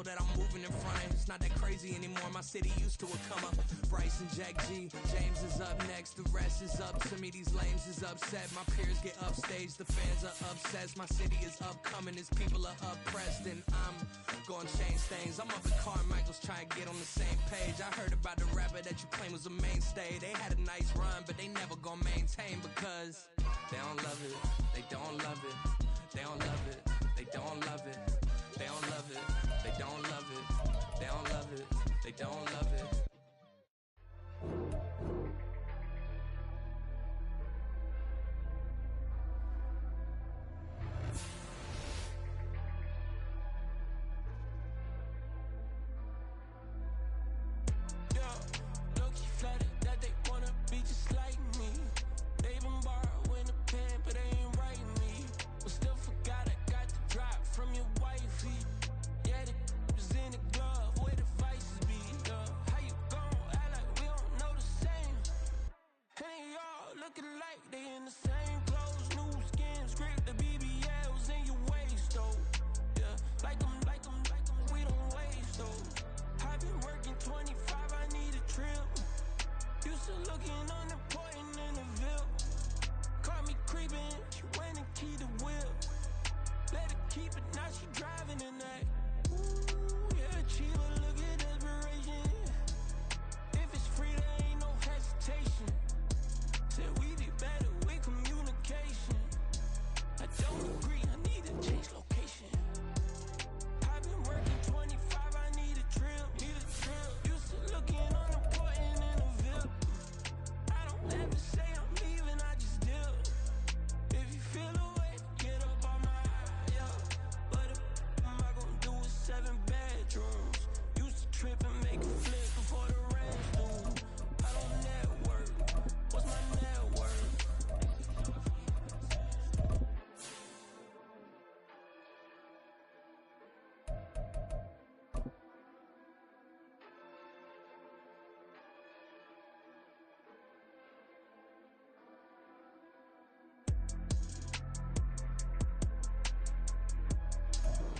that I'm moving in front of. It's not that crazy anymore, my city used to a come up. Bryce and Jack G, James is up next, the rest is up to me, these lames is upset. My peers get upstaged, the fans are obsessed. My city is upcoming, his people are oppressed, and I'm gonna change things. I'm up at Carmichael's trying to get on the same page. I heard about the rapper that you claim was a mainstay. They had a nice run, but they never gonna maintain because they don't love it, they don't love it, they don't love it, they don't love it, they don't love it, they don't love it, they don't love it, they don't love it.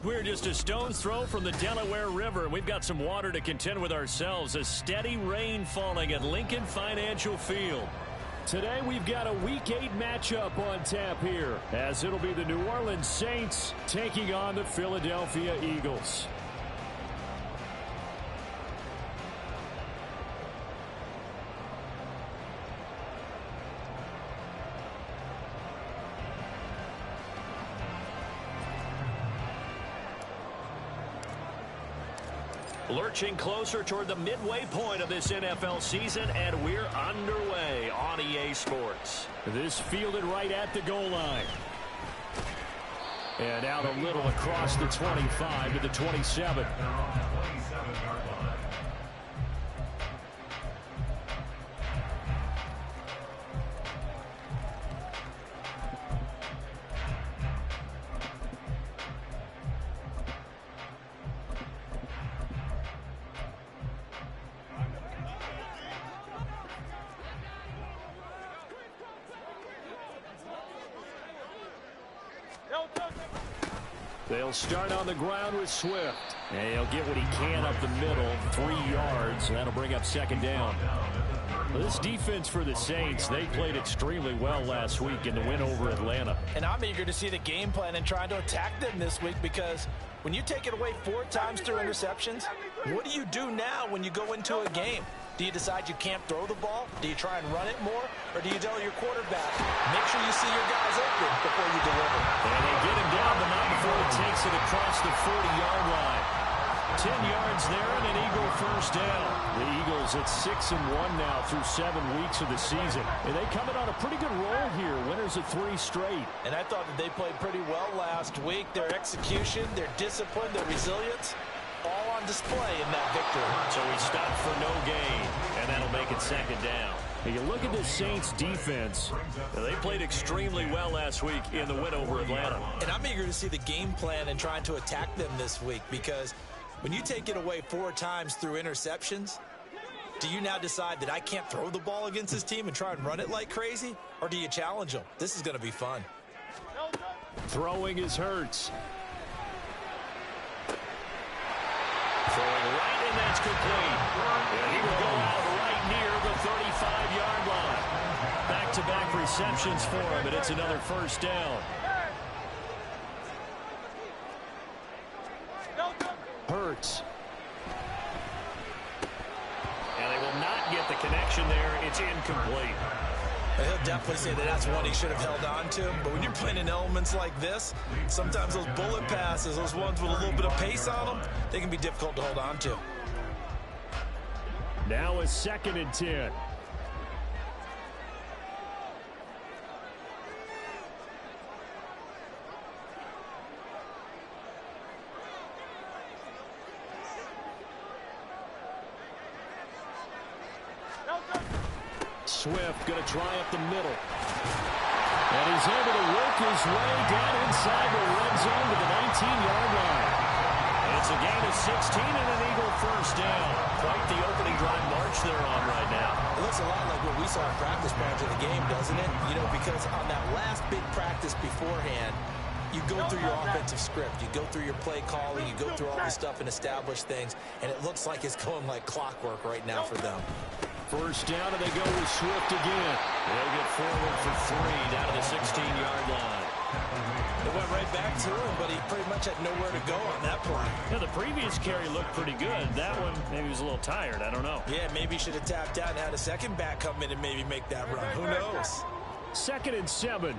We're just a stone's throw from the Delaware River. We've got some water to contend with ourselves. A steady rain falling at Lincoln Financial Field. Today we've got a Week 8 matchup on tap here, as it'll be the New Orleans Saints taking on the Philadelphia Eagles. Lurching closer toward the midway point of this NFL season, and we're underway on EA Sports. This fielded right at the goal line. And out a little across the 25 to the 27. They'll start on the ground with Swift. And he'll get what he can up the middle, 3 yards, and that'll bring up second down. This defense for the Saints, they played extremely well last week in the win over Atlanta. And I'm eager to see the game plan and trying to attack them this week, because when you take it away 4 times through interceptions, what do you do now when you go into a game? Do you decide you can't throw the ball? Do you try and run it more? Or do you tell your quarterback, make sure you see your guys open before you deliver? And they get him down, but not before he takes it across the 40-yard line. 10 yards there and an Eagle first down. The Eagles at 6-1 now through 7 weeks of the season. And they come in on a pretty good roll here, winners of 3 straight. And I thought that they played pretty well last week. Their execution, their discipline, their resilience, all on display in that victory. So he stopped for no gain, and that'll make it second down. And you look at the Saints defense. They played extremely well last week in the win over Atlanta. And I'm eager to see the game plan and trying to attack them this week, because when you take it away 4 times through interceptions, do you now decide that I can't throw the ball against this team and try and run it like crazy? Or do you challenge them? This is going to be fun. Throwing is Hurts. It's complete. And he will go out right near the 35-yard line. Back-to-back receptions for him, and it's another first down. Hurts. And they will not get the connection there. It's incomplete. He'll definitely say that that's one he should have held on to. But when you're playing in elements like this, sometimes those bullet passes, those ones with a little bit of pace on them, they can be difficult to hold on to. Now a 2nd and 10. Swift going to try up the middle. And he's able to work his way down inside the red zone to the 19-yard line. It's a gain of 16 and an Eagle first down. Quite the opening drive march they're on right now. It looks a lot like what we saw in practice prior to the game, doesn't it? You know, because on that last big practice beforehand, you go through your offensive script. You go through your play calling. You go through all this stuff and establish things. And it looks like it's going like clockwork right now for them. First down, and they go with Swift again. They'll get forward for 3 down to the 16-yard line. It went right back to him, but he pretty much had nowhere to go on that play. Yeah, the previous carry looked pretty good. That one, maybe he was a little tired. I don't know. Yeah, maybe he should have tapped out and had a second back come in and maybe make that run. Who knows? 2nd and 7.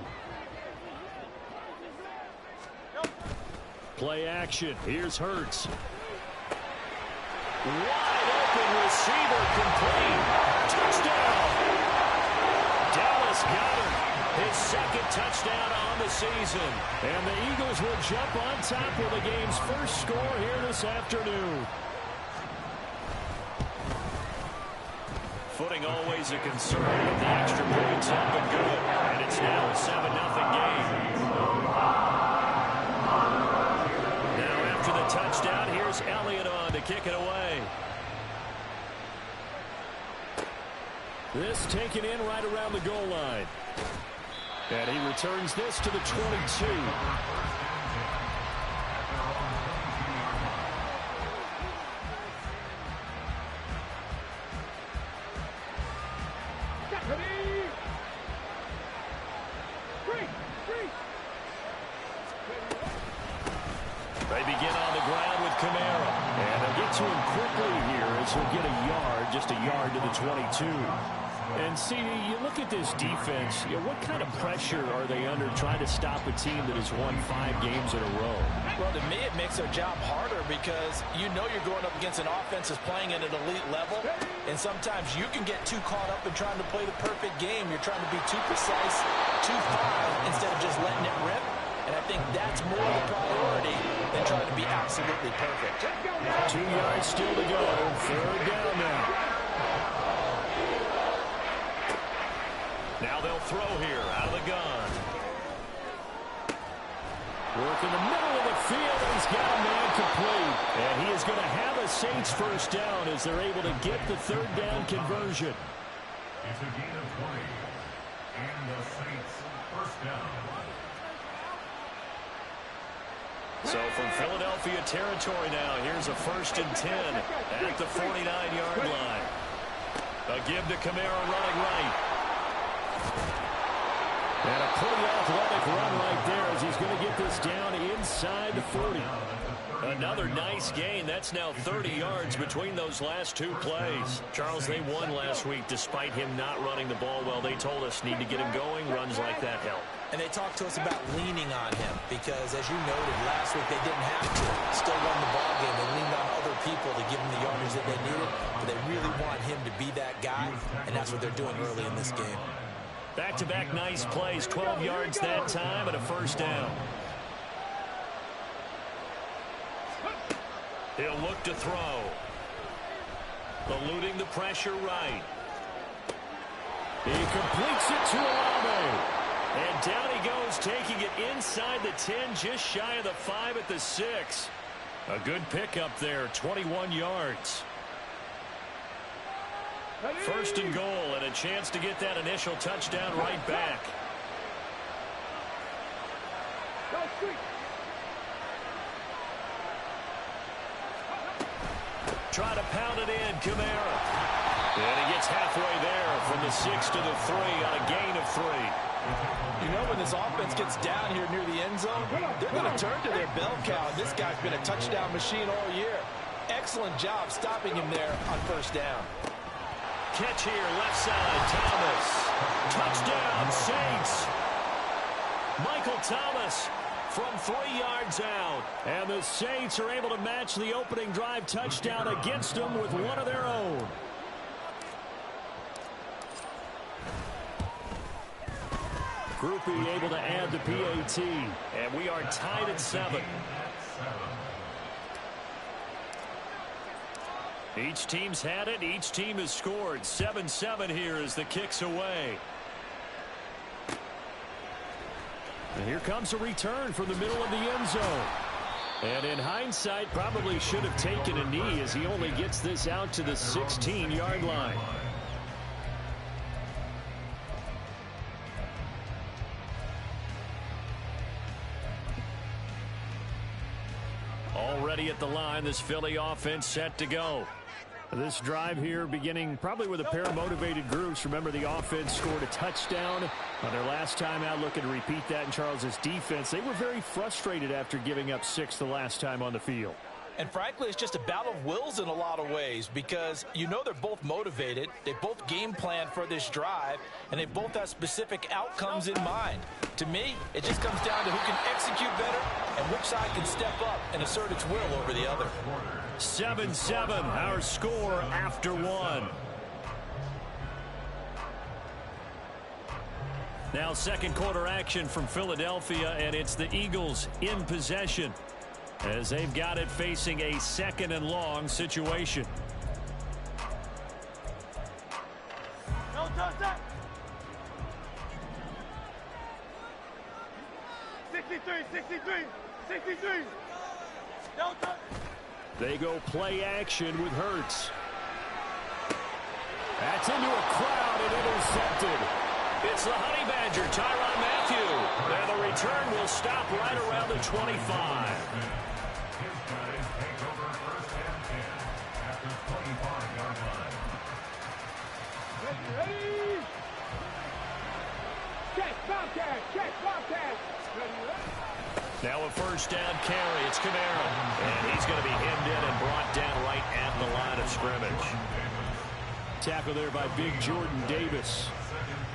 Play action. Here's Hurts. Wide open receiver complete. Touchdown. Dallas Goedert, his 2nd touchdown on the season. And the Eagles will jump on top of the game's first score here this afternoon. Footing always a concern, but the extra points have been good. And it's now a 7-0 game. Now after the touchdown, here's Elliott on to kick it away. This taken in right around the goal line. And he returns this to the 22. They begin on the ground with Kamara. And they'll get to him quickly here as he'll get a yard, just a yard to the 22. And see, you look at this defense, what kind of pressure are they under trying to stop a team that has won 5 games in a row? Well, to me, it makes their job harder because you know you're going up against an offense that's playing at an elite level. And sometimes you can get too caught up in trying to play the perfect game. You're trying to be too precise, too fine, instead of just letting it rip. And I think that's more of the priority than trying to be absolutely perfect. 2 yards still to go. 3rd down now. Now they'll throw here out of the gun. Work in the middle of the field, and he's got a man complete. And he is going to have a Saints first down as they're able to get the 3rd down conversion. It's a gain of 20. And the Saints first down. So from Philadelphia territory now, here's a 1st and 10 at the 49-yard line. A give to Kamara running right. And a pretty athletic run right there as he's going to get this down inside the 40. Another nice gain. That's now 30 yards between those last 2 plays. Charles, they won last week despite him not running the ball well. They told us need to get him going. Runs like that help. And they talked to us about leaning on him because, as you noted, last week they didn't have to. Still won the ball game. They leaned on other people to give them the yardage that they needed. But they really want him to be that guy, and that's what they're doing early in this game. Back-to-back nice plays. 12 yards that time and a first down. He'll look to throw. Eluding the pressure right. He completes it to Olave. And down he goes, taking it inside the 10, just shy of the 5 at the 6. A good pickup there, 21 yards. 1st and goal, and a chance to get that initial touchdown right back. Try to pound it in, Kamara. And he gets halfway there from the 6 to the 3 on a gain of 3. You know, when this offense gets down here near the end zone, they're going to turn to their bell cow. This guy's been a touchdown machine all year. Excellent job stopping him there on first down. Catch here, left side, Thomas. Touchdown, Saints. Michael Thomas from 3 yards out. And the Saints are able to match the opening drive touchdown against them with one of their own. Groupie able to add the PAT. And we are tied at 7. Each team's had it. Each team has scored. 7-7 here as the kick's away. And here comes a return from the middle of the end zone. And in hindsight, probably should have taken a knee as he only gets this out to the 16-yard line. Already at the line, this Philly offense set to go. This drive here beginning probably with a pair of motivated groups. Remember, the offense scored a touchdown on their last time out. Looking to repeat that in Charles's defense. They were very frustrated after giving up 6 the last time on the field. And frankly, it's just a battle of wills in a lot of ways because you know they're both motivated. They both game plan for this drive, and they both have specific outcomes in mind. To me, it just comes down to who can execute better and which side can step up and assert its will over the other. 7-7, our score after 1. Now second quarter action from Philadelphia, and it's the Eagles in possession as they've got it facing a 2nd and long situation. No, touch that. 63. No, touch. They go play action with Hurts. That's into a crowd and intercepted. It's the Honey Badger, Tyrann Mathieu. And the return will stop right around the 25. His guys take over first and 10 after 25-yard line. Ready. Check, Bobcat. Now a first down carry. It's Kamara. And he's going to be hemmed in and brought down right at the line of scrimmage. Tackle there by big Jordan Davis.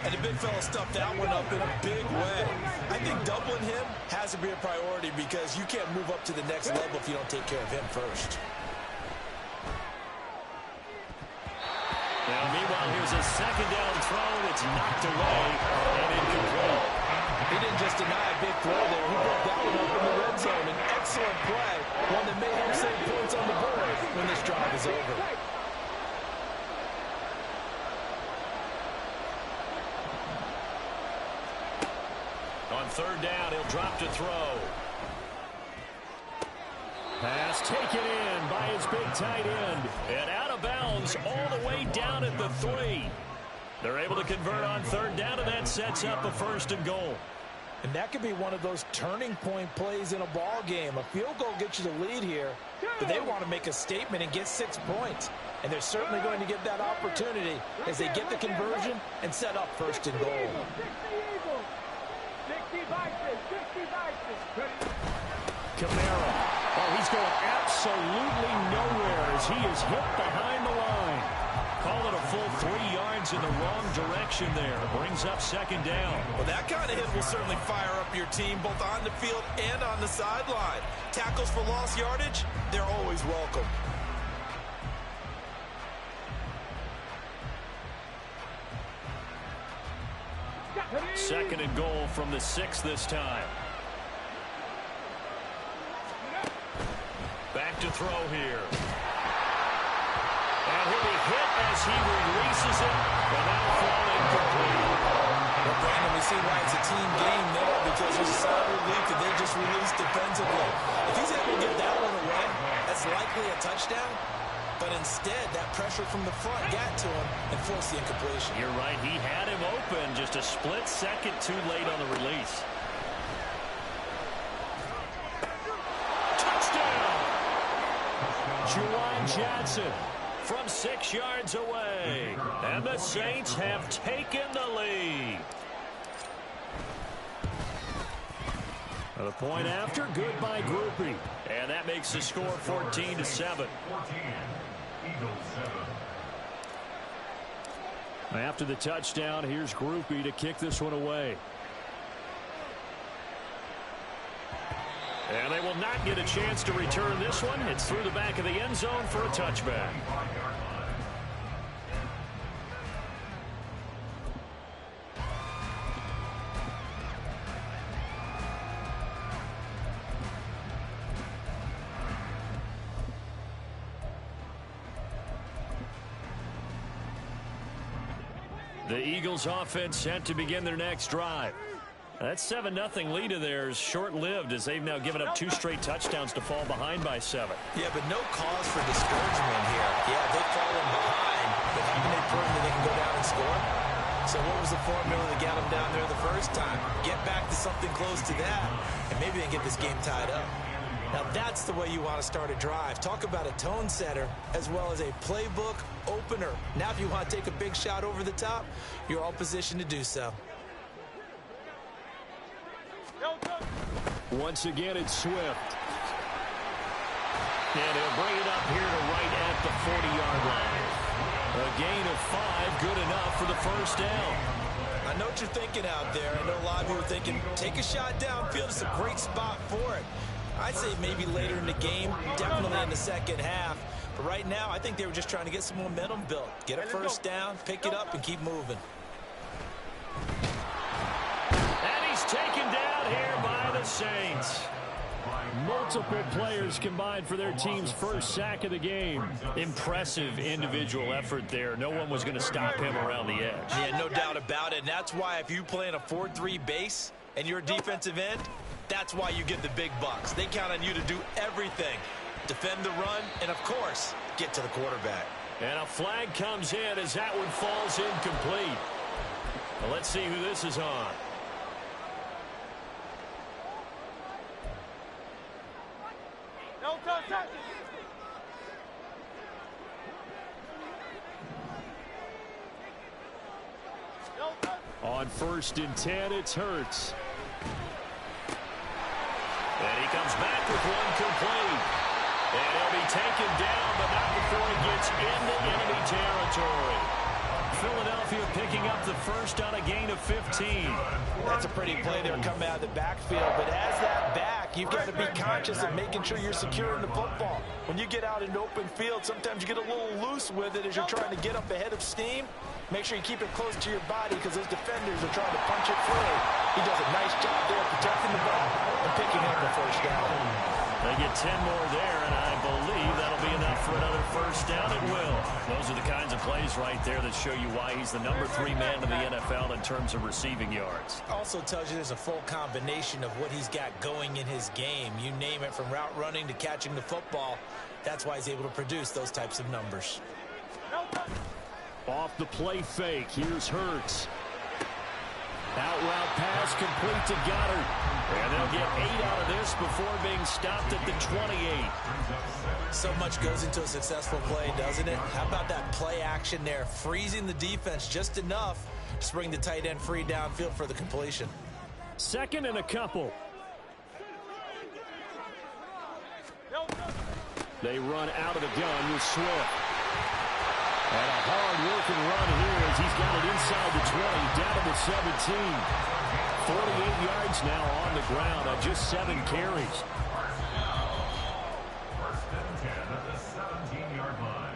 And the big fella stuffed that one up in a big way. I think doubling him has to be a priority because you can't move up to the next level if you don't take care of him first. Now, meanwhile, here's a second down throw that's knocked away and incomplete. He didn't just deny a big throw there. He broke that one up in the red zone. An excellent play. One that may help save points on the board when this drive is over. On third down, he'll drop to throw. Pass taken in by his big tight end. And out of bounds all the way down at the 3. They're able to convert on third down, and that sets up a 1st and goal. And that could be one of those turning point plays in a ball game. A field goal gets you the lead here, but they want to make a statement and get 6 points. And they're certainly going to get that opportunity as they get the conversion and set up 1st and goal. 60 Kamara. Oh, he's going absolutely nowhere as he is hit behind the line. Call it a full 3 yards in the wrong direction there. Brings up 2nd down. Well, that kind of hit will certainly fire up your team both on the field and on the sideline. Tackles for lost yardage, they're always welcome. Second and goal from the 6 this time. Back to throw here. And he'll be hit as he releases it, but now fall incomplete. Well, Brandon, we see why it's a team game there because there's a sigh of relief that they just released defensively. If he's able to get that one away, that's likely a touchdown. But instead, that pressure from the front got to him and forced the incompletion. You're right. He had him open. Just a split second too late on the release. Touchdown! Juwan Johnson from 6 yards away. And the Saints have taken the lead. The point after, good by Groupie. And that makes the score 14-7. After the touchdown, here's Groupie to kick this one away. And they will not get a chance to return this one. It's through the back of the end zone for a touchback. The Eagles offense set to begin their next drive. That 7-0 lead of theirs short-lived as they've now given up 2 straight touchdowns to fall behind by 7. Yeah, but no cause for discouragement here. Yeah, they've fallen behind, but haven't they proven that they can go down and score? So what was the formula that got them down there the first time? Get back to something close to that, and maybe they can get this game tied up. Now that's the way you want to start a drive. Talk about a tone setter as well as a playbook opener. Now if you want to take a big shot over the top, you're all positioned to do so. Once again, it's Swift. And he'll bring it up here to right at the 40-yard line. A gain of 5, good enough for the first down. I know what you're thinking out there. I know a lot of you are thinking, take a shot downfield. It's a great spot for it. I'd say maybe later in the game, definitely in the second half. But right now, I think they were just trying to get some momentum built. Get a first down, pick it up, and keep moving. And he's taken down here by the Saints. Multiple players combined for their team's first sack of the game. Impressive individual effort there. No one was going to stop him around the edge. Yeah, no doubt about it. And that's why if you play in a 4-3 base and you're a defensive end, that's why you get the big bucks. They count on you to do everything. Defend the run and, of course, get to the quarterback. And a flag comes in as that one falls incomplete. Well, let's see who this is on. On 1st and 10, it's Hurts. And he comes back with one complete. And he'll be taken down, but not before he gets into enemy territory. Philadelphia picking up the first on a gain of 15. That's a pretty play there coming out of the backfield. But as that back, you've got to be conscious of making sure you're securing the football. When you get out in open field, sometimes you get a little loose with it as you're trying to get up ahead of steam. Make sure you keep it close to your body because those defenders are trying to punch it free. He does a nice job there protecting the ball and picking up the first down. They get 10 more there, and I believe that'll be enough for another first down. It will. Those are the kinds of plays right there that show you why he's the number 3 man in the NFL in terms of receiving yards. Also tells you there's a full combination of what he's got going in his game. You name it, from route running to catching the football. That's why he's able to produce those types of numbers. Off the play fake, here's Hurts. Out route pass complete to Goddard. And they'll get 8 out of this before being stopped at the 28. So much goes into a successful play, doesn't it? How about that play action there? Freezing the defense just enough to bring the tight end free downfield for the completion. 2nd and a couple. They run out of the gun with Swift. And a hard-working run here as he's got it inside the 20, down to the 17. 48 yards now on the ground on just 7 carries. 1st and 10 at the 17-yard line.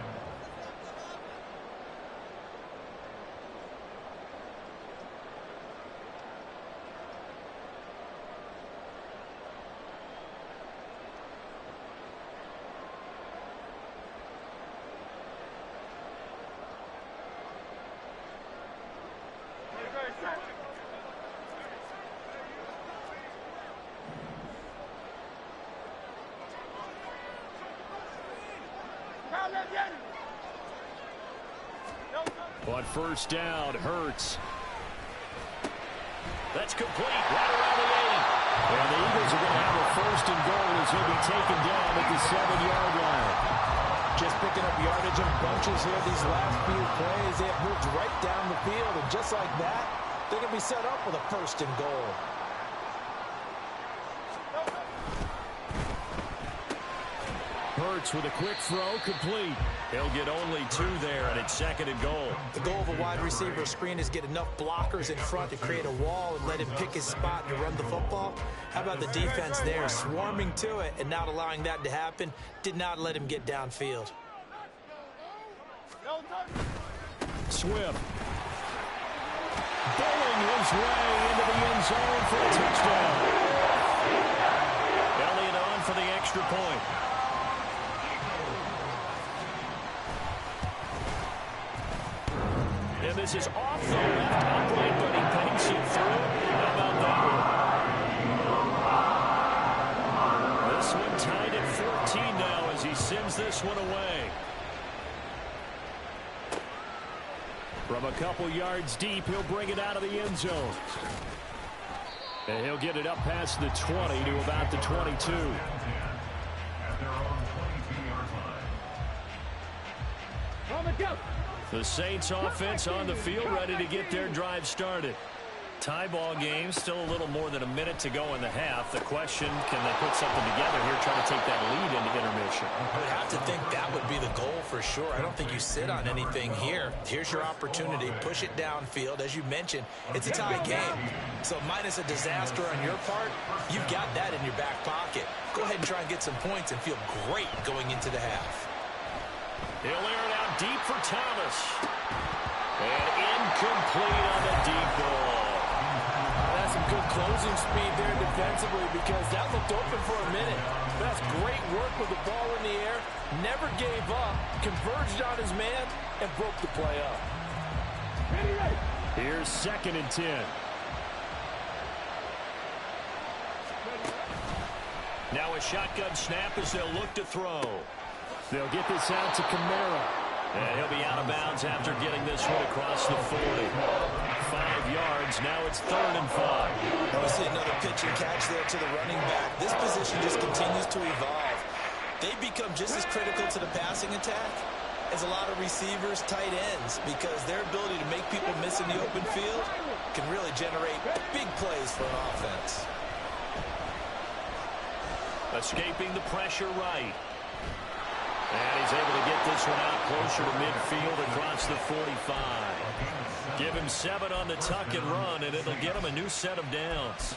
On 1st down, Hurts. That's complete right around the 8. And the Eagles are going to have a 1st and goal as he'll be taken down at the 7-yard line. Just picking up yardage in bunches here these last few plays. They have moved right down the field, and just like that, they're going to be set up with a 1st and goal. Hurts with a quick throw, complete. He'll get only 2 there, and it's 2nd and goal. The goal of a wide receiver screen is get enough blockers in front to create a wall and let him pick his spot to run the football. How about the defense there, swarming to it and not allowing that to happen? Did not let him get downfield. Swift. Bowling his way into the end zone for a touchdown. Elliott on for the extra point. And this is off the left upright, but he bangs it through. How about that one? This one tied at 14 now as he sends this one away. From a couple yards deep, he'll bring it out of the end zone. And he'll get it up past the 20 to about the 22. The Saints offense on the field, ready to get their drive started. Tie ball game, still a little more than a minute to go in the half. The question, can they put something together here, try to take that lead into intermission? I would have to think that would be the goal for sure. I don't think you sit on anything here. Here's your opportunity. Push it downfield. As you mentioned, it's a tie game. So minus a disaster on your part, you've got that in your back pocket. Go ahead and try and get some points and feel great going into the half. He'll air it out deep for Thomas. And incomplete on the deep ball. That's some good closing speed there defensively because that looked open for a minute. That's great work with the ball in the air. Never gave up, converged on his man, and broke the play up. Here's 2nd and 10. Now a shotgun snap as they'll look to throw. They'll get this out to Kamara. And he'll be out of bounds after getting this one across the 40. 5 yards. Now it's 3rd and 5. We see another pitch and catch there to the running back. This position just continues to evolve. They become just as critical to the passing attack as a lot of receivers, tight ends, because their ability to make people miss in the open field can really generate big plays for an offense. Escaping the pressure right. And he's able to get this one out closer to midfield across the 45. Give him 7 on the tuck and run, and it'll get him a new set of downs.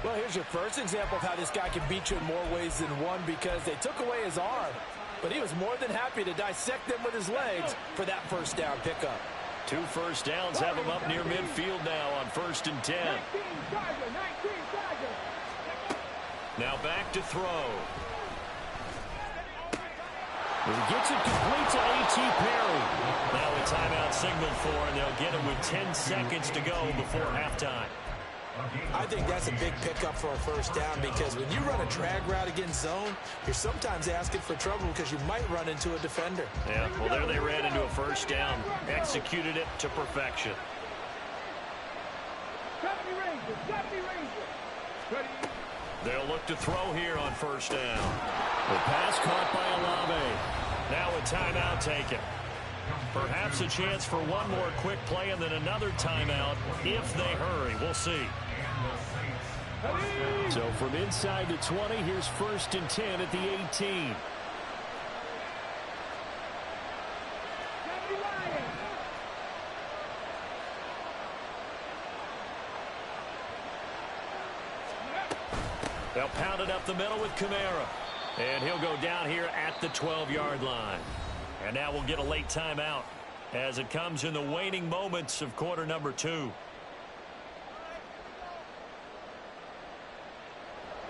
Well, here's your first example of how this guy can beat you in more ways than one because they took away his arm, but he was more than happy to dissect them with his legs for that 1st down pickup. 2 first downs have him up near midfield now on 1st and 10. Now back to throw. He gets it complete to A.T. Perry. Now a timeout signaled for, and they'll get him with 10 seconds to go before halftime. I think that's a big pickup for a 1st down because when you run a drag route against zone, you're sometimes asking for trouble because you might run into a defender. Yeah, well, there they ran into a 1st down. Executed it to perfection. They'll look to throw here on 1st down. The pass caught by Olave. Now a timeout taken. Perhaps a chance for one more quick play and then another timeout if they hurry. We'll see. So from inside the 20, here's 1st and 10 at the 18. They'll pound it up the middle with Kamara. And he'll go down here at the 12-yard line. And now we'll get a late timeout as it comes in the waning moments of quarter number 2.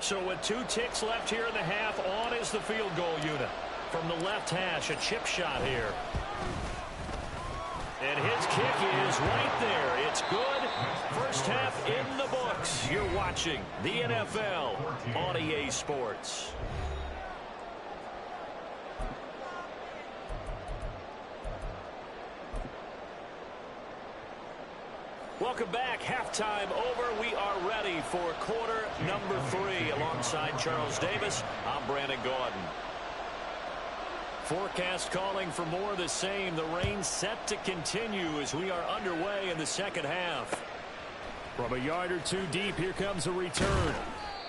So with 2 ticks left here in the half, on is the field goal unit. From the left hash, a chip shot here. And his kick is right there. It's good. First half in the books. You're watching the NFL on EA Sports. Welcome back. Halftime over. We are ready for quarter number 3. Alongside Charles Davis, I'm Brandon Gordon. forecast calling for more of the same. The rain set to continue as we are underway in the second half. From a yard or two deep, here comes a return.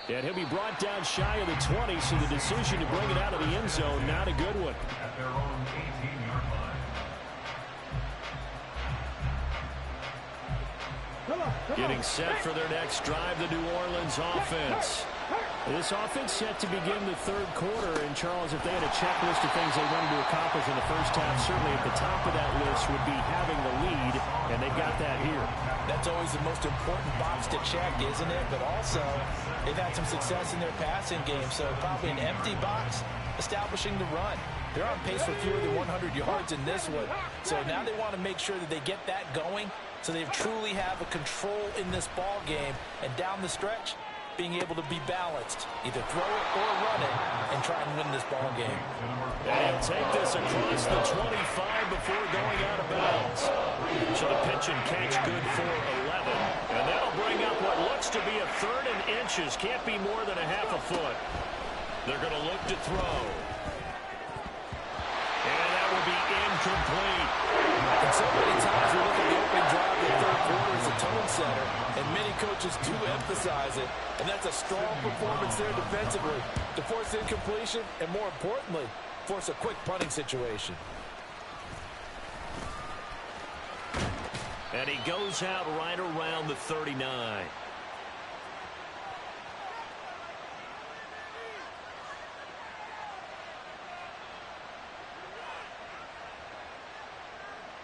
And he'll be brought down shy of the 20, so the decision to bring it out of the end zone, not a good one. At their own 18-yard line. Getting set for their next drive, the New Orleans offense. This offense set to begin the third quarter. And, Charles, if they had a checklist of things they wanted to accomplish in the first half, certainly at the top of that list would be having the lead, and they've got that here. That's always the most important box to check, isn't it? But also, they've had some success in their passing game, so probably an empty box establishing the run. They're on pace for fewer than 100 yards in this one, so now they want to make sure that they get that going so they truly have a control in this ball game, and down the stretch, being able to be balanced, either throw it or run it, and try and win this ball game. And he'll take this across the 25 before going out of bounds. So the pitch and catch good for 11. And that'll bring up what looks to be a third and inches. Can't be more than a half a foot. They're going to look to throw. And that will be incomplete. And so many times we look at the opening drive of the third quarter as a tone setter, and many coaches do emphasize it, and that's a strong performance there defensively to force incompletion and, more importantly, force a quick punting situation. And he goes out right around the 39.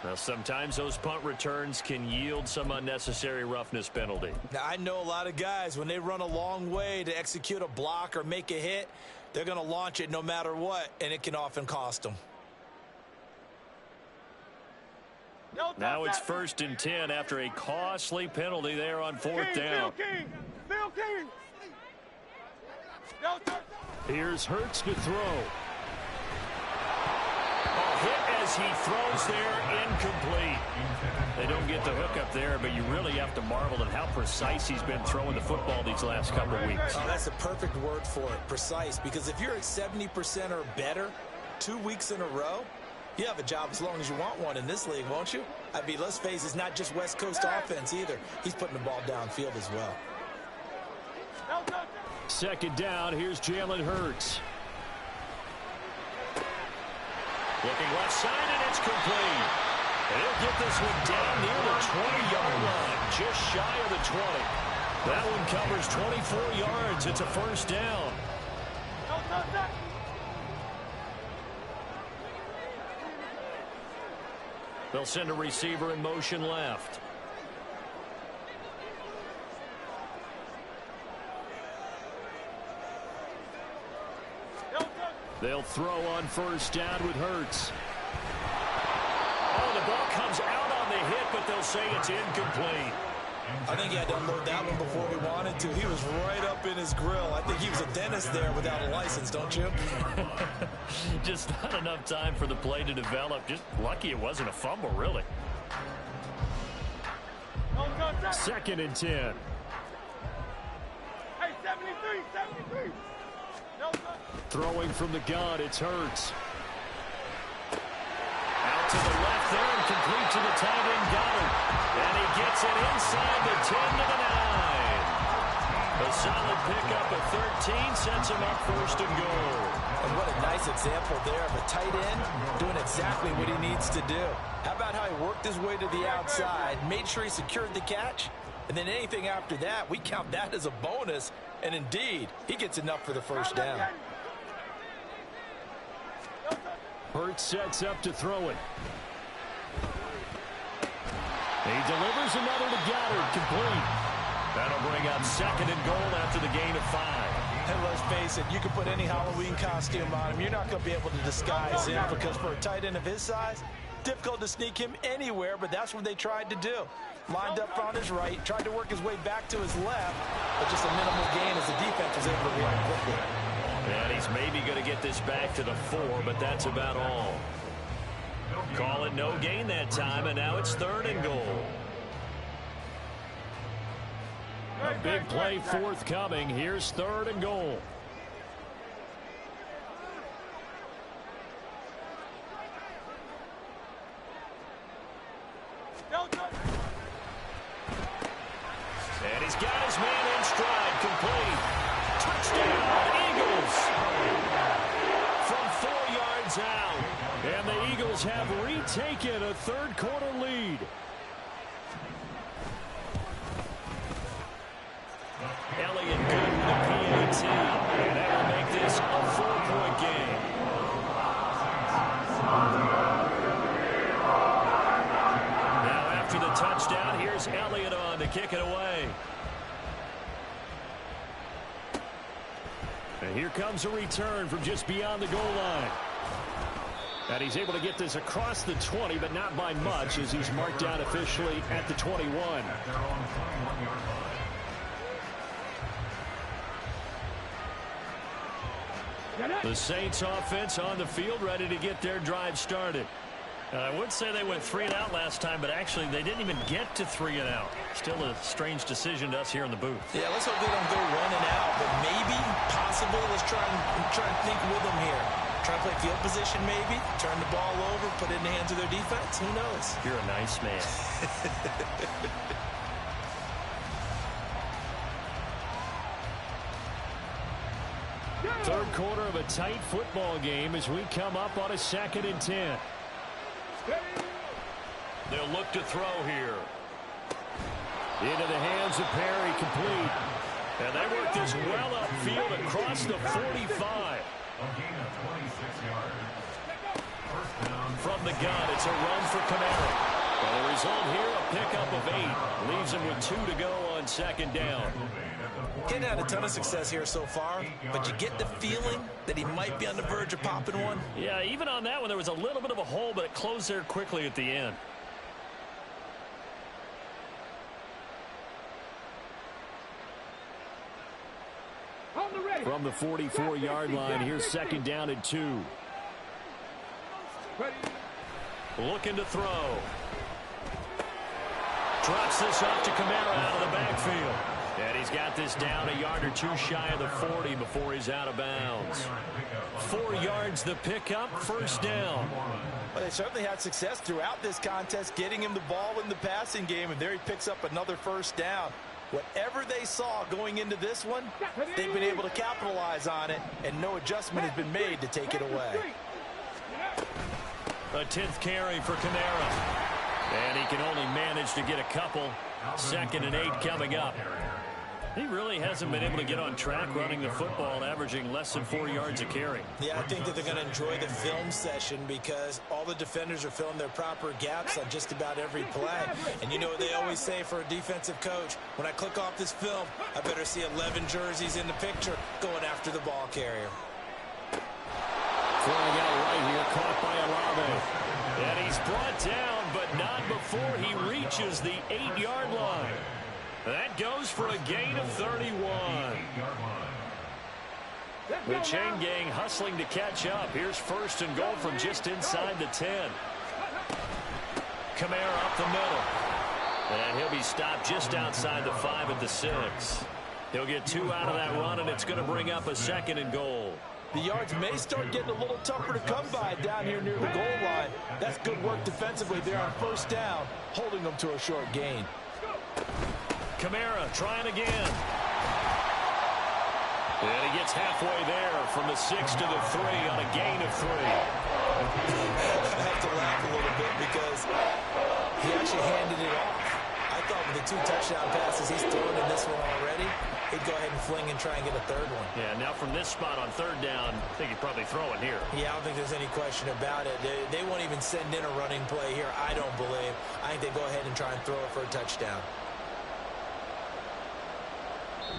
Now, sometimes those punt returns can yield some unnecessary roughness penalty. Now, I know a lot of guys, when they run a long way to execute a block or make a hit, they're going to launch it no matter what, and it can often cost them. Now it's 1st and 10 after a costly penalty there on 4th down. Phil King. Here's Hurts to throw. Hit as he throws there, incomplete. They don't get the hook up there, but you really have to marvel at how precise he's been throwing the football these last couple of weeks. Oh, that's the perfect word for it, precise, because if you're at 70% or better 2 weeks in a row, you have a job as long as you want one in this league, won't you? I mean, let's face it, it's not just West Coast offense either. He's putting the ball downfield as well. 2nd down, here's Jalen Hurts. Looking left side, and it's complete. And he'll get this one down near the 20-yard line, just shy of the 20. That one covers 24 yards. It's a 1st down. They'll send a receiver in motion left. They'll throw on 1st down with Hurts. Oh, the ball comes out on the hit, but they'll say it's incomplete. I think he had to unload that one before he wanted to. He was right up in his grill. I think he was a dentist there without a license, don't you? Just not enough time for the play to develop. Just lucky it wasn't a fumble, really. 2nd and 10. Hey, 73. Throwing from the gun, it's Hurts. Out to the left there and complete to the tight end Goddard. And he gets it inside the 10 to the 9. A solid pickup of 13 sets him up 1st and goal. And what a nice example there of a tight end doing exactly what he needs to do. How about how he worked his way to the outside, made sure he secured the catch, and then anything after that, we count that as a bonus. And indeed, he gets enough for the 1st down. Hurts sets up to throw it. He delivers another to Goddard, complete. That'll bring up 2nd and goal after the gain of 5. And let's face it, you can put any Halloween costume on him. You're not going to be able to disguise him, because for a tight end of his size, difficult to sneak him anywhere, but that's what they tried to do. Lined up on his right, tried to work his way back to his left, but just a minimal gain as the defense was able to react quickly. And he's maybe going to get this back to the 4, but that's about all. Call it no gain that time, and now it's 3rd and goal. A big play forthcoming. Here's 3rd and goal. And he's got his man in stride, complete. Touchdown, Eagles. From 4 yards out. And the Eagles have retaken a third-quarter lead. Elliott good with a PAT. And that will make this a 4-point game. Now after the touchdown, here's Elliott on to kick it away. And here comes a return from just beyond the goal line. And he's able to get this across the 20, but not by much, as he's marked down officially at the 21. The Saints offense on the field, ready to get their drive started. I would say they went 3 and out last time, but actually they didn't even get to 3 and out. Still a strange decision to us here in the booth. Yeah, let's hope they don't go 1 and out, but maybe, possibly, let's try and think with them here. Try to play field position maybe, turn the ball over, put it in the hands of their defense. Who knows? You're a nice man. Third quarter of a tight football game as we come up on a 2nd and 10. They'll look to throw here. Into the hands of Perry, complete. And they work this well upfield across the 45. From the gun, it's a run for Camara. Well, the result here, a pickup of 8. Leaves him with 2 to go on 2nd down. Getting had a ton of success here so far, but you get the feeling that he might be on the verge of popping one. Yeah, even on that one, there was a little bit of a hole, but it closed there quickly at the end. From the 44-yard line, here's 2nd down and 2. Looking to throw. Drops this off to Camara out of the backfield. And he's got this down a yard or 2 shy of the 40 before he's out of bounds. 4 yards the pickup, 1st down. Well, they certainly had success throughout this contest, getting him the ball in the passing game, and there he picks up another 1st down. Whatever they saw going into this one, they've been able to capitalize on it, and no adjustment has been made to take it away. A 10th carry for Camara. And he can only manage to get a couple. 2nd and 8 coming up. He really hasn't been able to get on track running the football, averaging less than 4 yards a carry. Yeah, I think that they're going to enjoy the film session because all the defenders are filling their proper gaps on just about every play. And you know what they always say for a defensive coach? When I click off this film, I better see 11 jerseys in the picture going after the ball carrier. Flying out right here, caught by Olave. And he's brought down, but not before he reaches the 8-yard line. That goes for a gain of 31. The chain gang hustling to catch up. Here's 1st and goal from just inside the 10. Camara up the middle. And he'll be stopped just outside the 5 at the 6. He'll get 2 out of that run, and it's going to bring up a 2nd and goal. The yards may start getting a little tougher to come by down here near the goal line. That's good work defensively there on 1st down, holding them to a short gain. Camara trying again. And he gets halfway there from the 6 to the 3 on a gain of 3. I have to laugh a little bit because he actually handed it off. I thought with the 2 touchdown passes he's thrown in this one already, he'd go ahead and fling and try and get a 3rd one. Yeah, now from this spot on 3rd down, I think he'd probably throw it here. Yeah, I don't think there's any question about it. They won't even send in a running play here, I don't believe. I think they go ahead and try and throw it for a touchdown.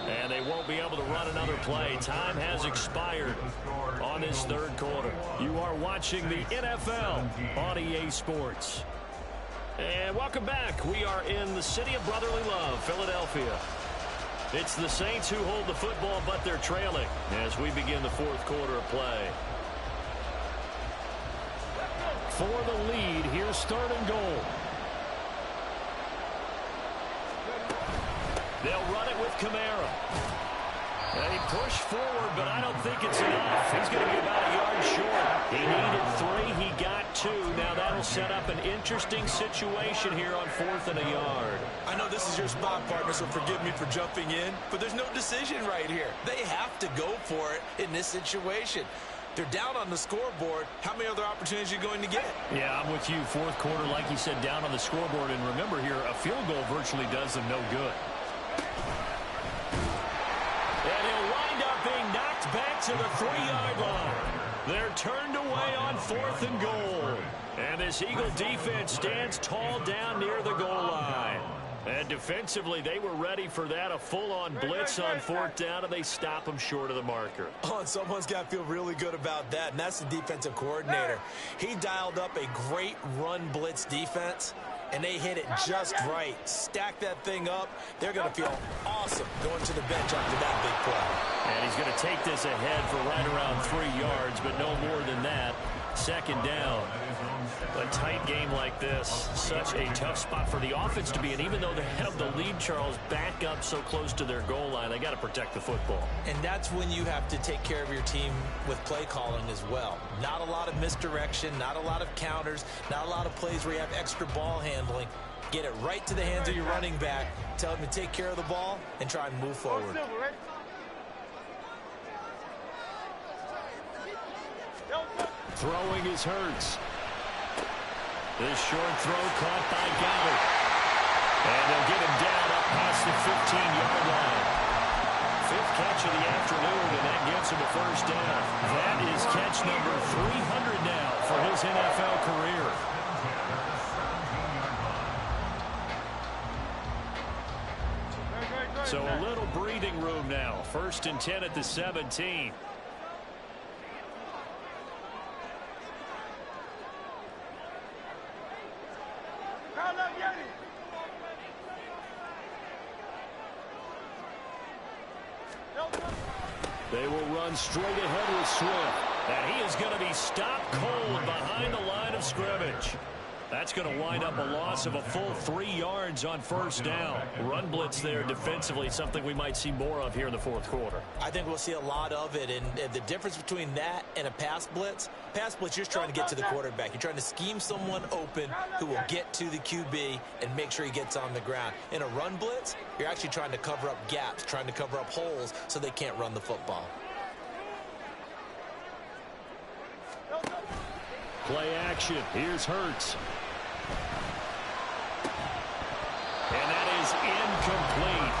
And they won't be able to run another play. Time has expired on this 3rd quarter. You are watching the NFL on EA Sports. And welcome back. We are in the city of brotherly love, Philadelphia. It's the Saints who hold the football, but they're trailing as we begin the 4th quarter of play. For the lead, here's 3rd and goal. They'll run it with Camara. He pushed forward, but I don't think it's enough. He's going to be about a yard short. He needed 3. He got 2. Now that'll set up an interesting situation here on 4th and a yard. I know this is your spot, partner, so forgive me for jumping in, but there's no decision right here. They have to go for it in this situation. They're down on the scoreboard. How many other opportunities are you going to get? Yeah, I'm with you. 4th quarter, like you said, down on the scoreboard. And remember here, a field goal virtually does them no good. And he'll wind up being knocked back to the 3-yard line. They're turned away on 4th and goal. And this Eagle defense stands tall down near the goal line. And defensively, they were ready for that, a full-on blitz on 4th down, and they stop them short of the marker. Oh, and someone's got to feel really good about that, and that's the defensive coordinator. He dialed up a great run blitz defense, and they hit it just right. Stack that thing up. They're going to feel awesome going to the bench after that big play. And he's going to take this ahead for right around 3 yards, but no more than that. 2nd down. A tight game like this, such a tough spot for the offense to be in. Even though they have the lead, Charles, back up so close to their goal line, they got to protect the football. And that's when you have to take care of your team with play calling as well. Not a lot of misdirection, not a lot of counters, not a lot of plays where you have extra ball handling. Get it right to the hands of your running back, tell him to take care of the ball, and try and move forward. Throwing is Hurts. This short throw caught by Goddard. And they'll get him down up past the 15-yard line. 5th catch of the afternoon, and that gets him a 1st down. That is catch number 300 now for his NFL career. So a little breathing room now. 1st and 10 at the 17. They will run straight ahead with Swift. And he is going to be stopped cold behind the line of scrimmage. That's going to wind up a loss of a full 3 yards on 1st down. Run blitz there defensively, something we might see more of here in the 4th quarter. I think we'll see a lot of it, and the difference between that and a pass blitz, you're just trying to get to the quarterback. You're trying to scheme someone open who will get to the QB and make sure he gets on the ground. In a run blitz, you're actually trying to cover up gaps, trying to cover up holes so they can't run the football. Play action. Here's Hurts. And that is incomplete.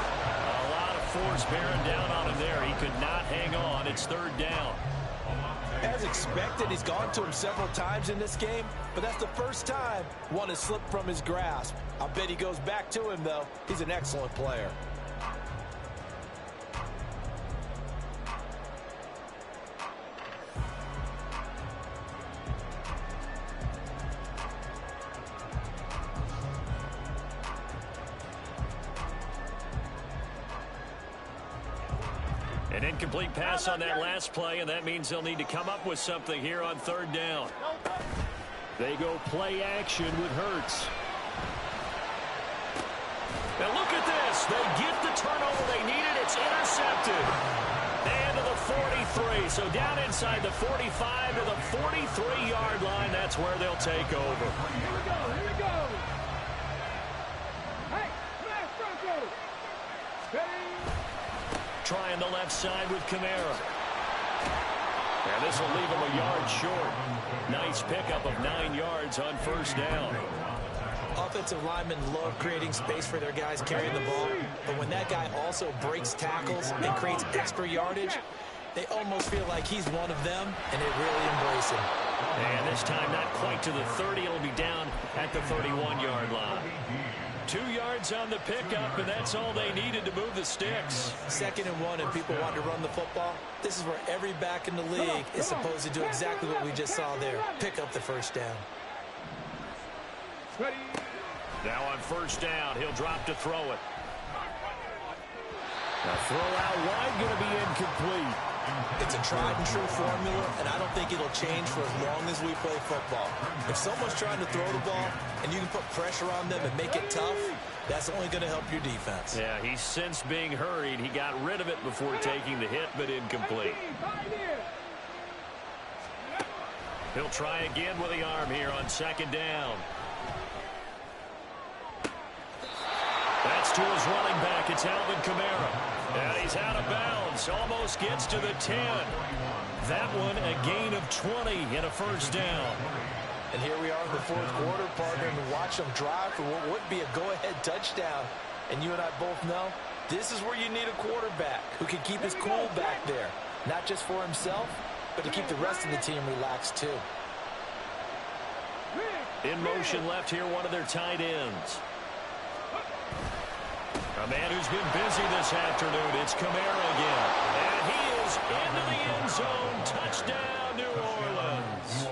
A lot of force bearing down on him there. He could not hang on. It's 3rd down. As expected, he's gone to him several times in this game, but that's the first time one has slipped from his grasp. I bet he goes back to him, though. He's an excellent player. An incomplete pass on that last play, and that means they'll need to come up with something here on 3rd down. They go play action with Hurts. Now look at this. They get the turnover they needed. It's intercepted. And to the 43. So down inside the 45 to the 43-yard line. That's where they'll take over. Here we go. Here we go. Hey, smash Bronco. Ready? Trying the left side with Kamara. And this will leave him a yard short. Nice pickup of 9 yards on 1st down. Offensive linemen love creating space for their guys carrying the ball, but when that guy also breaks tackles and creates extra yardage, they almost feel like he's one of them, and they really embrace him. And this time not quite to the 30. It'll be down at the 31-yard line. 2 yards on the pickup, and that's all they needed to move the sticks. 2nd and 1, and people want to run the football. This is where every back in the league is supposed to do exactly what we just saw there. Pick up the 1st down. Now on 1st down, he'll drop to throw it. Now throw out wide, going to be incomplete. It's a tried and true formula, and I don't think it'll change for as long as we play football. If someone's trying to throw the ball and you can put pressure on them and make it tough, that's only going to help your defense. Yeah, he's since being hurried. He got rid of it before taking the hit, but incomplete. He'll try again with the arm here on second down. That's to his running back. It's Alvin Kamara. And he's out of bounds. Almost gets to the 10. That one a gain of 20 and a first down. And here we are in the fourth quarter, partner, and watch them drive for what would be a go-ahead touchdown. And you and I both know this is where you need a quarterback who can keep his cool back there. Not just for himself, but to keep the rest of the team relaxed too. In motion left here, one of their tight ends. A man who's been busy this afternoon. It's Kamara again. And he is into the end zone. Touchdown, New Orleans.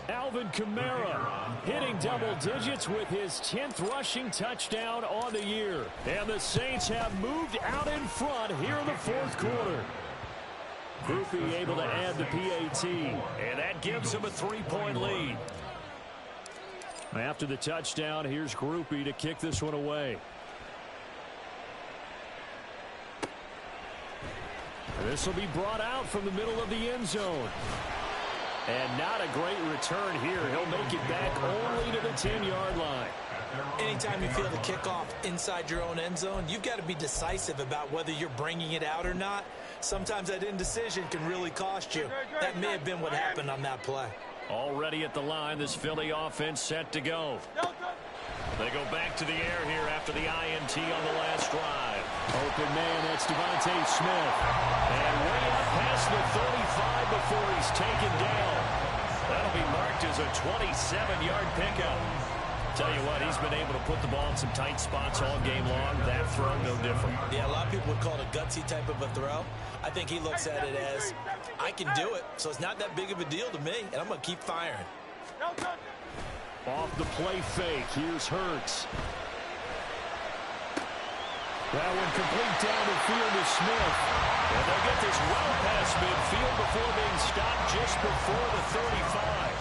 Alvin Kamara hitting double digits with his 10th rushing touchdown on the year. And the Saints have moved out in front here in the fourth quarter. Groupie able to add the PAT. And that gives him a 3-point lead. After the touchdown, here's Groupie to kick this one away. This will be brought out from the middle of the end zone. And not a great return here. He'll make it back only to the 10-yard line. Anytime you feel the kickoff inside your own end zone, you've got to be decisive about whether you're bringing it out or not. Sometimes that indecision can really cost you. That may have been what happened on that play. Already at the line, this Philly offense set to go. They go back to the air here after the INT on the last drive. Open man, that's Devontae Smith. And way up past the 35 before he's taken down. That'll be marked as a 27-yard pickup. Tell you what, he's been able to put the ball in some tight spots all game long. That throw, no different. Yeah, a lot of people would call it a gutsy type of a throw. I think he looks at it as, I can do it, so it's not that big of a deal to me, and I'm going to keep firing. Off the play fake, here's Hurts. That one complete down the field to Smith. And they'll get this well past midfield before being stopped just before the 35.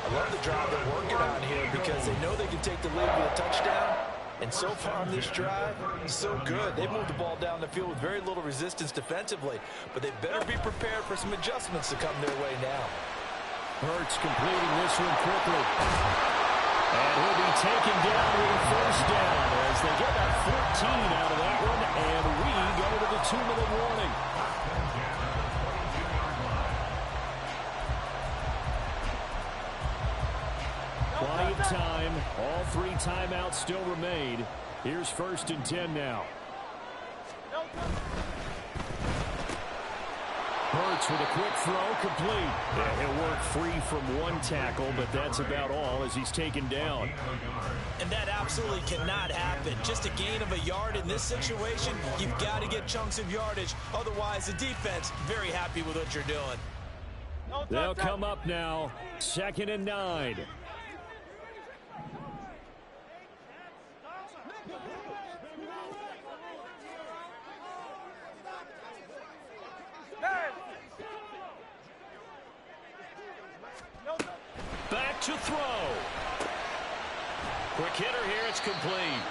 I love the drive they're working on here because they know they can take the lead with a touchdown. And so far on this drive, so good. They moved the ball down the field with very little resistance defensively. But they better be prepared for some adjustments to come their way now. Hurts completing this one quickly. And he'll be taken down with a first down as they get about 14 out of that one. And we go to the 2-minute warning. Quiet time. All 3 timeouts still remain. Here's 1st and 10 now. Hurts with a quick throw, complete. Yeah, he'll work free from one tackle, but that's about all as he's taken down. And that absolutely cannot happen. Just a gain of a yard in this situation, you've got to get chunks of yardage. Otherwise, the defense, very happy with what you're doing. They'll come up now, 2nd and 9. Back to throw. Quick hitter here, it's complete.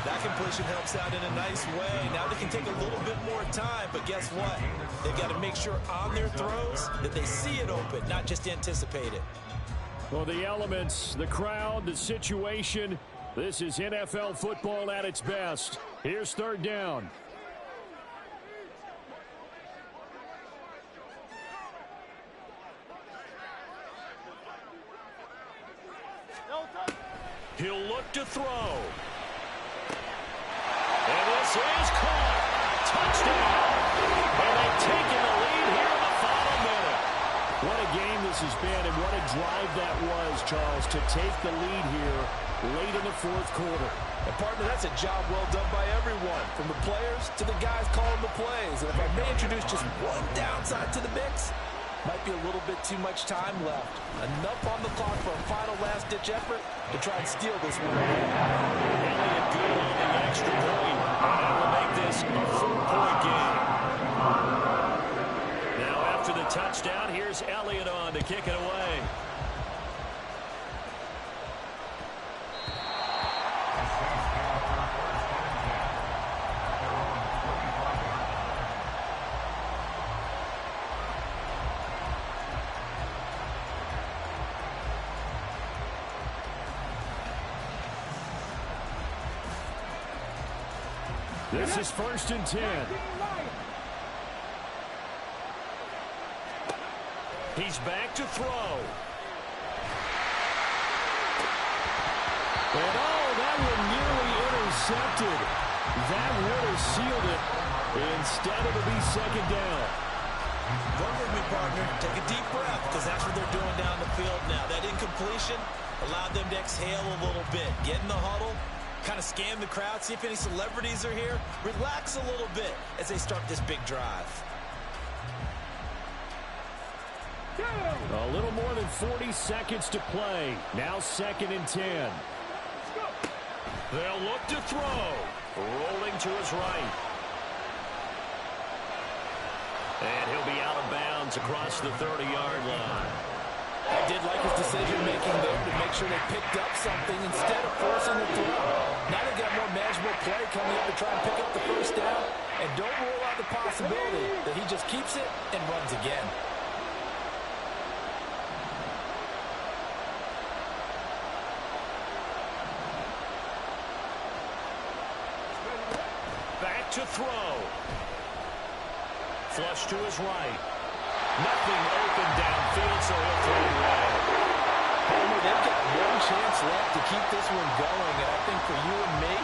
That completion helps out in a nice way. Now they can take a little bit more time, but guess what? They've got to make sure on their throws that they see it open, not just anticipate it. Well, the elements, the crowd, the situation, this is NFL football at its best. Here's 3rd down. He'll look to throw. And this is caught. Touchdown. And they've taken the lead here in the final minute. What a game this has been, and what a drive that was, Charles, to take the lead here late in the 4th quarter. And partner, that's a job well done by everyone, from the players to the guys calling the plays. And if I may introduce just one downside to the mix, might be a little bit too much time left. Enough on the clock for a final last-ditch effort to try and steal this one. Elliott good on the extra point, and that will make this a 4-point game. touchdown. Here's Elliott on to kick it away. This is 1st and 10. He's back to throw. And that one nearly intercepted. That would have sealed it. Instead, it'll be 2nd down. Work with me, partner. Take a deep breath, because that's what they're doing down the field now. That incompletion allowed them to exhale a little bit. Get in the huddle. Kind of scan the crowd, see if any celebrities are here. Relax a little bit as they start this big drive. A little more than 40 seconds to play. Now 2nd and 10. They'll look to throw. Rolling to his right. And he'll be out of bounds across the 30-yard line. I did like his decision-making there to make sure they picked up something instead of forcing the throw. Now they've got more manageable play coming up to try and pick up the 1st down. And don't rule out the possibility that he just keeps it and runs again. Back to throw. Flush to his right. Nothing open downfield, so he'll throw it away. They've got one chance left to keep this one going, and I think for you and me,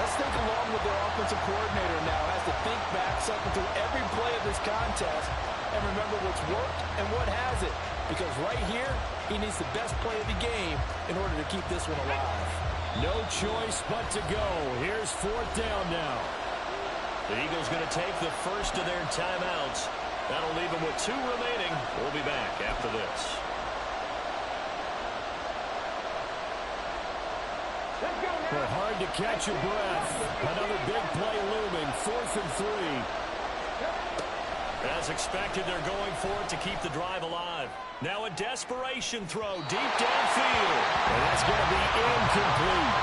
let's think along with their offensive coordinator now. Has to think back, cycle through every play of this contest, and remember what's worked and what hasn't. Because right here, he needs the best play of the game in order to keep this one alive. No choice but to go. Here's 4th down now. The Eagles going to take the first of their timeouts. That'll leave them with 2 remaining. We'll be back after this. But hard to catch your breath. Another big play looming. 4th and 3. As expected, they're going for it to keep the drive alive. Now a desperation throw deep downfield. And that's going to be incomplete.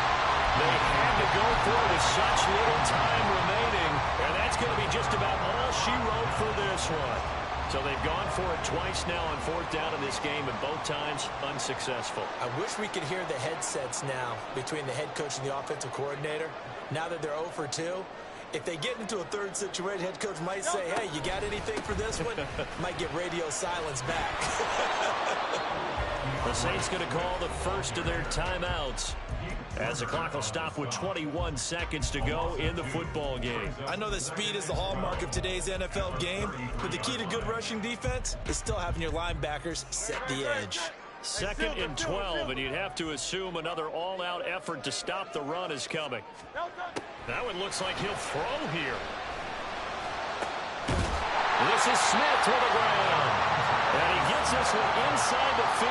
They had to go for it with such little time remaining. And that's going to be just about all she wrote for this one. So they've gone for it twice now on 4th down in this game, and both times unsuccessful. I wish we could hear the headsets now between the head coach and the offensive coordinator. Now that they're 0 for 2, if they get into a 3rd situation, head coach might say, hey, you got anything for this one? Might get radio silence back. The Saints going to call the first of their timeouts as the clock will stop with 21 seconds to go in the football game. I know that speed is the hallmark of today's NFL game, but the key to good rushing defense is still having your linebackers set the edge. 2nd and 12, and you'd have to assume another all-out effort to stop the run is coming. That one looks like he'll throw here. This is Smith to the ground. And he gets this one inside the 15.